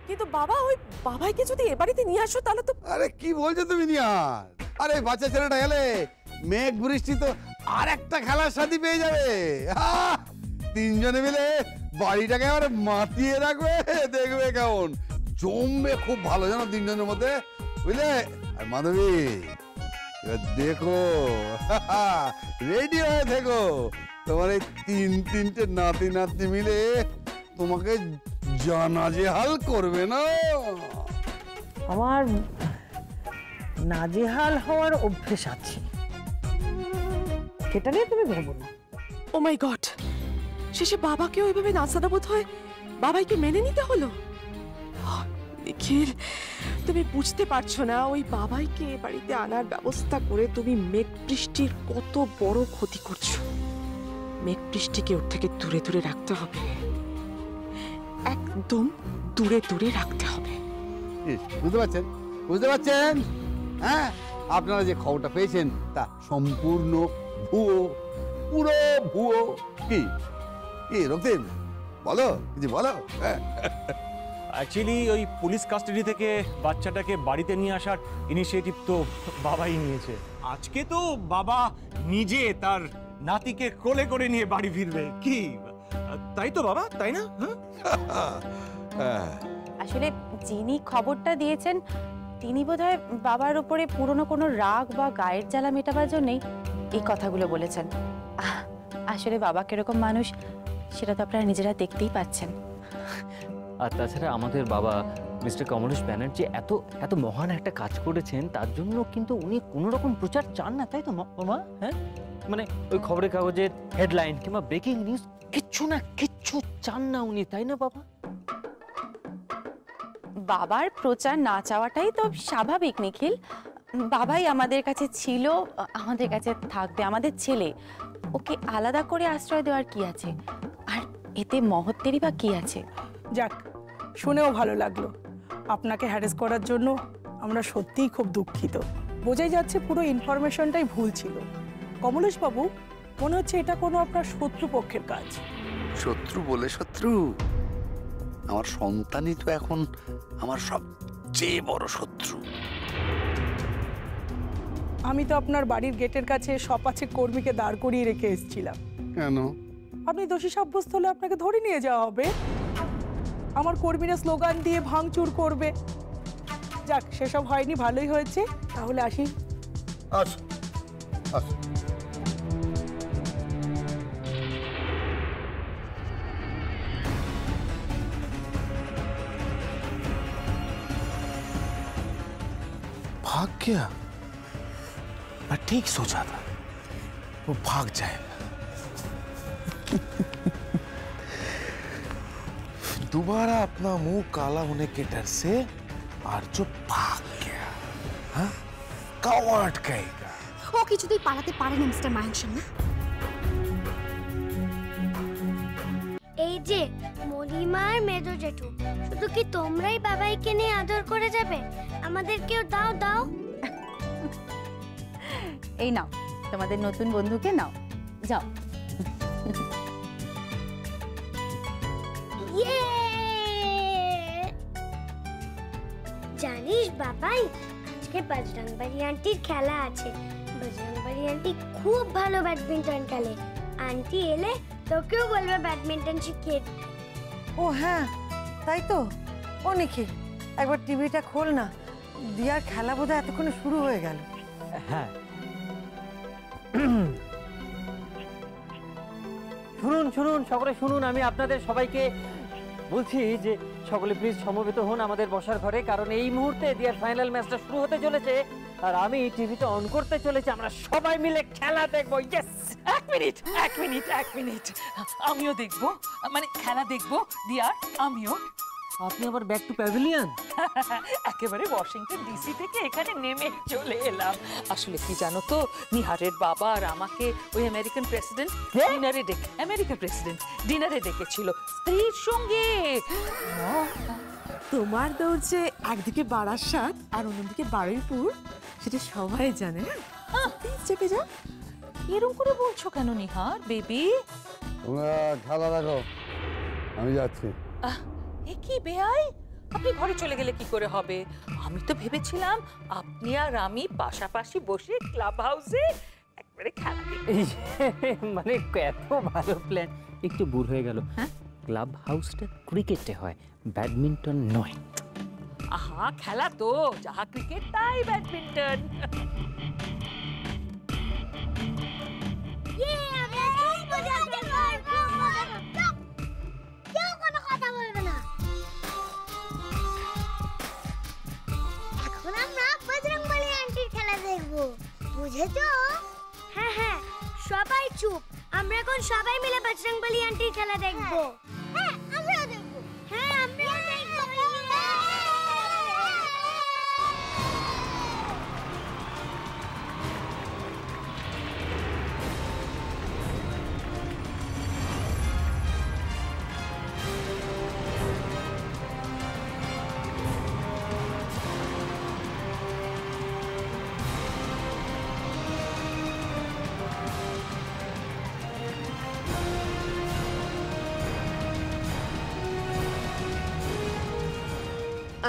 কিন্তু বাবা ওই বাবাইকে যদি এ বাড়িতে নিয়ে আসো তাহলে তো। আরে কি বলছো তুমি নিহার? আরে বাচ্চা ছেলেটা এলে মেঘ বৃষ্টি তো আর একটা খেলার সাথী পেয়ে যাবে। তিনজনে মিলে বাড়িটাকে এবারে মাতিয়ে রাখবে, দেখবে কেমন জমবে, খুব ভালো জানো তিনজনের মধ্যে, বুঝলে? আর মাধবী এবার দেখো, রেডি হয়ে থেকো, তোমার এই তিনটে নাতি নাতনি মিলে তোমাকে জানাজেহাল করবে না। আমার নাজেহাল হওয়ার অভ্যেস আছে, সেটা নিয়ে তুমি ভেবো না। ও মাই গড, শেষে বাবাকে ওইভাবে নাচানো বোধ হয় বাবাইকে মেনে নিতে হলো। নিখিল, তুমি বুঝতে পারছো না ওই বাবাইকে এ বাড়িতে আনার ব্যবস্থা করে তুমি মেঘ বৃষ্টির কত বড় ক্ষতি করছো। মেঘ বৃষ্টিকে ওর থেকে দূরে দূরে রাখতে হবে, একদম দূরে দূরে রাখতে হবে। বুঝতে পারছেন? বুঝতে পারছেন? হ্যাঁ, আপনারা যে খবরটা পেয়েছেন তা সম্পূর্ণ ভুয়ো, পুরো ভুয়ো। কি কি রক্তিম, বলো কিছু বলো। অ্যাকচুয়ালি ওই পুলিশ কাস্টাডি থেকে বাচ্চাটাকে বাড়িতে নিয়ে আসার ইনিশিয়েটিভ তো বাবাই নিয়েছে। আজকে তো বাবা নিজে তার নাতিকে কোলে করে নিয়ে বাড়ি ফিরবে। কি তাই তো বাবা, তাই না? আসলে যিনি খবরটা দিয়েছেন তিনি বোধহয় বাবার উপরে পুরনো কোনো রাগ বা গায়ের জ্বালা মেটাবার জন্যই এই কথাগুলো বলেছেন। আসলে বাবা কিরকম মানুষ সেটা তো আপনারা নিজেরা দেখতেই পাচ্ছেন। আর তাছাড়া আমাদের বাবা মিস্টার কমলেশ ব্যানার্জি এত এত মহান একটা কাজ করেছেন, তার জন্য কিন্তু উনি কোনো রকম প্রচার চান না, তাই তো মা? হ্যাঁ, মানে ওই খবরের কাগজের হেডলাইন কিংবা ব্রেকিং নিউজ কিচ্ছু চান না উনি, তাই না বাবা? বাবার প্রচার না চাওয়াটাই তো স্বাভাবিক নিখিল। বাবাই আমাদের কাছে ছিল, আমাদের কাছে থাকবে, আমাদের ছেলে, ওকে আলাদা করে আশ্রয় দেওয়ার কি আছে? আর এতে মহত্বেরই বা কি আছে? যাক, শুনেও ভালো লাগলো। আপনাকে হ্যারেস করার জন্য আমরা সত্যিই খুব দুঃখিত। বোঝাই যাচ্ছে পুরো ইনফরমেশনটাই ভুল ছিল। কমলেশ বাবু, মনে হচ্ছে এটা কোনো আপনার শত্রুপক্ষের কাজ। শত্রু বলে শত্রু? আমার সন্তানই তো এখন আমার সবচেয়ে বড় শত্রু। আমি তো আপনার বাড়ির গেটের কাছে সপাচে কর্মীকে দাঁড় করিয়ে রেখে এসেছিলাম। কেন? আপনি দোষী সাব্যস্ত হলে আপনাকে ধরে নিয়ে যাওয়া হবে। আমার কর্মীরা স্লোগান দিয়ে ভাঙচুর করবে। যাক, সেসব হয়নি, ভালোই হয়েছে। তাহলে আসি। আচ্ছা আচ্ছা। भाग गया? मैं ठीक सोचा था वो भाग जाएगा। दोबारा अपना मुंह काला होने के डर से आरजू भाग गया। हाँ, कावर्ड कहेगा। ও কিছুতেই পালাতে পারে না মিস্টার মায়াঙ্ক শর্মা। এই যে মলিমার মেজো জেঠু, শুধু কি তোমরাই বাবাইকে নিয়ে আদর করে যাবে? আমাদেরকেও দাও দাও। এই নাও, তোমাদের নতুন বন্ধুকে নাও, যাও। ইয়ে! জানিস বাবাই, আজকে বজরংবলী আন্টির খেলা আছে। বজরংবলী আন্টি খুব ভালো ব্যাডমিন্টন খেলে। আন্টি এলে তোকেও বলবে ব্যাডমিন্টন শিখিয়ে। ও হ্যাঁ, তাই তো। ও নিখিল, একবার টিভিটা খোল না, দিয়ার খেলা বোধহয় এতক্ষণে শুরু হয়ে গেল। হ্যাঁ, শুনুন সকলে শুনুন, আমি আপনাদের সবাইকে বলছি যে সকলে প্লিজ সমবেত হন আমাদের বসার ঘরে, কারণ এই মুহূর্তে দিয়ার ফাইনাল ম্যাচটা শুরু হতে চলেছে আর আমি টিভিটা অন করতে চলেছি। আমরা সবাই মিলে খেলা দেখবো। ইয়েস! এক মিনিট, আমিও দেখবো, মানে খেলা দেখবো দিয়ার, আমিও। আপনি আবার ব্যাক টু প্যাভিলিয়ন? একেবারে ওয়াশিংটন ডিসি থেকে এখানে নেমে চলে এলাম। আসলে কি জানো তো, নিহারের বাবা আর আমাকে ওই আমেরিকান প্রেসিডেন্ট ডিনারে ডেকেছিল স্ত্রীর সঙ্গে। তোমার দৌড় যে একদিকে বারাসাত আর অন্যদিকে বারুইপুর, সেটা সবাই জানে। চেপে যাও। এরকম করে বলছো কেন নিহার বেবি? তোমরা খেলা দেখো, আমি যাচ্ছি। এ কি বেয়াই, আপনি ঘরে চলে গেলে কি করে হবে? আমি তো ভেবেছিলাম আপনি আর আমি পাশাপাশি বসে ক্লাব হাউসে একবারে খেলা দেখব। মানে এত ভালো প্ল্যান, একটু ভুল হয়ে গেল। হ্যাঁ, ক্লাব হাউসটা ক্রিকেটে হয়, ব্যাডমিন্টন নয়। আহা, খেলা তো যাহা ক্রিকেট তাই ব্যাডমিন্টন। কেউ কোনো কথা বলবে না। এখন আমরা বজরংবলী আন্টির খেলা দেখবো, বুঝেছো? হ্যাঁ হ্যাঁ, সবাই চুপ। আমরা এখন সবাই মিলে বজরংবলী আন্টির খেলা দেখবো। হ্যাঁ, আমরাও দেখবো। হ্যাঁ, আমরাও দেখবো।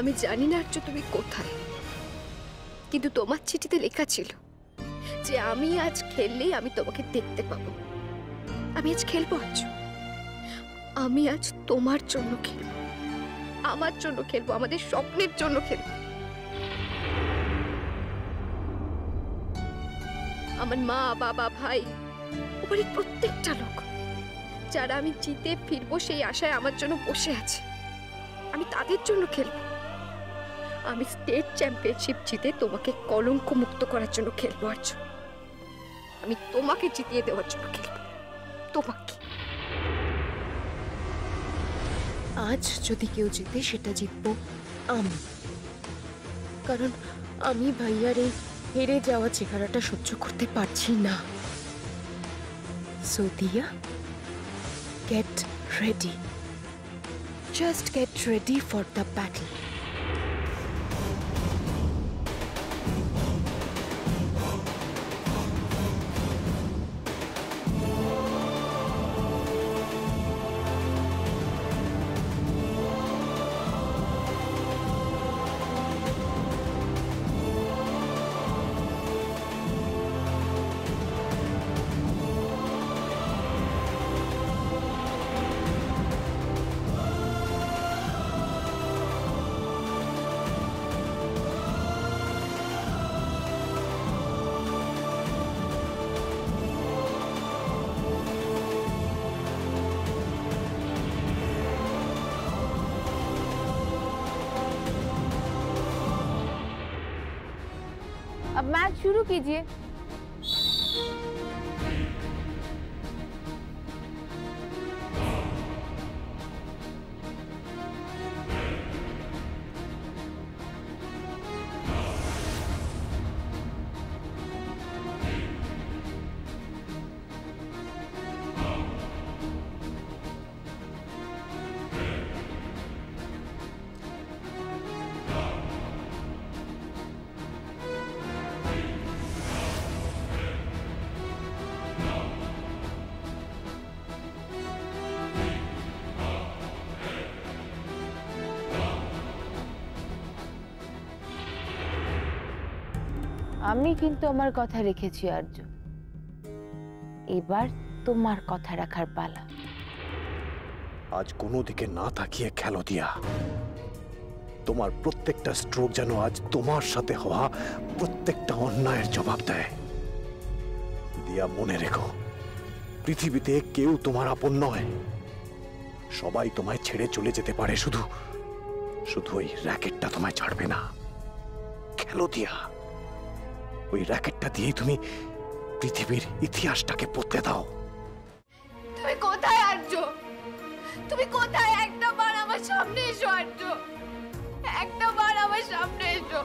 আমি জানি না আর্য তুমি কোথায়, কিন্তু তোমার চিঠিতে লেখা ছিল যে আমি আজ খেললেই আমি তোমাকে দেখতে পাবো। আমি আজ খেলবো আর্য, আমি আজ তোমার জন্য খেলবো, আমার জন্য খেলবো, আমাদের স্বপ্নের জন্য খেলবো। আমার মা, বাবা, ভাই, বাড়ির প্রত্যেকটা লোক যারা আমি জিতে ফিরবো সেই আশায় আমার জন্য বসে আছে, আমি তাদের জন্য খেলবো। আমি স্টেট চ্যাম্পিয়নশিপ জিতে তোমাকে কলঙ্ক মুক্ত করার জন্য খেলবো আর্য। আমি তোমাকে জিতিয়ে দেওয়ার জন্য খেলবো, তোমাকে। আজ যদি কেউ জিতে সেটা জিতবো আমি, কারণ আমি ভাইয়ার এই হেরে যাওয়া চেহারাটা সহ্য করতে পারছি না। সো দিয়া, get ready, just get ready for the battle. अब मैच शुरू कीजिए। আমি কিন্তু আমার কথা রেখেছি আর্য, এবার তোমার কথা রাখার পালা। আজ কোনো দিকে না তাকিয়ে খেলো দিয়া। তোমার প্রত্যেকটা স্ট্রোক যেন আজ তোমার সাথে হওয়া প্রত্যেকটা অন্যায়ের জবাব দেয়। দিয়া, মনে রেখো, পৃথিবীতে কেউ তোমার আপন নয়। সবাই তোমায় ছেড়ে চলে যেতে পারে, শুধু শুধু ওই র্যাকেটটা তোমায় ছাড়বে না। খেলো দিয়া, ওই র্যাকেটটা দিয়েই তুমি পৃথিবীর ইতিহাসটাকে বদলে দাও। তুমি কোথায় আর্য? তুমি কোথায়? একটা বার আমার সামনে এসো আর্য, একটা বার আমার সামনে এসো।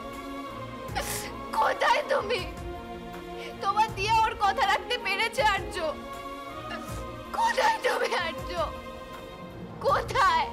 কোথায় তুমি? তোমার দিয়ে ওর কথা রাখতে পেরেছে আর্য? কোথায় তুমি আর্য? কোথায়?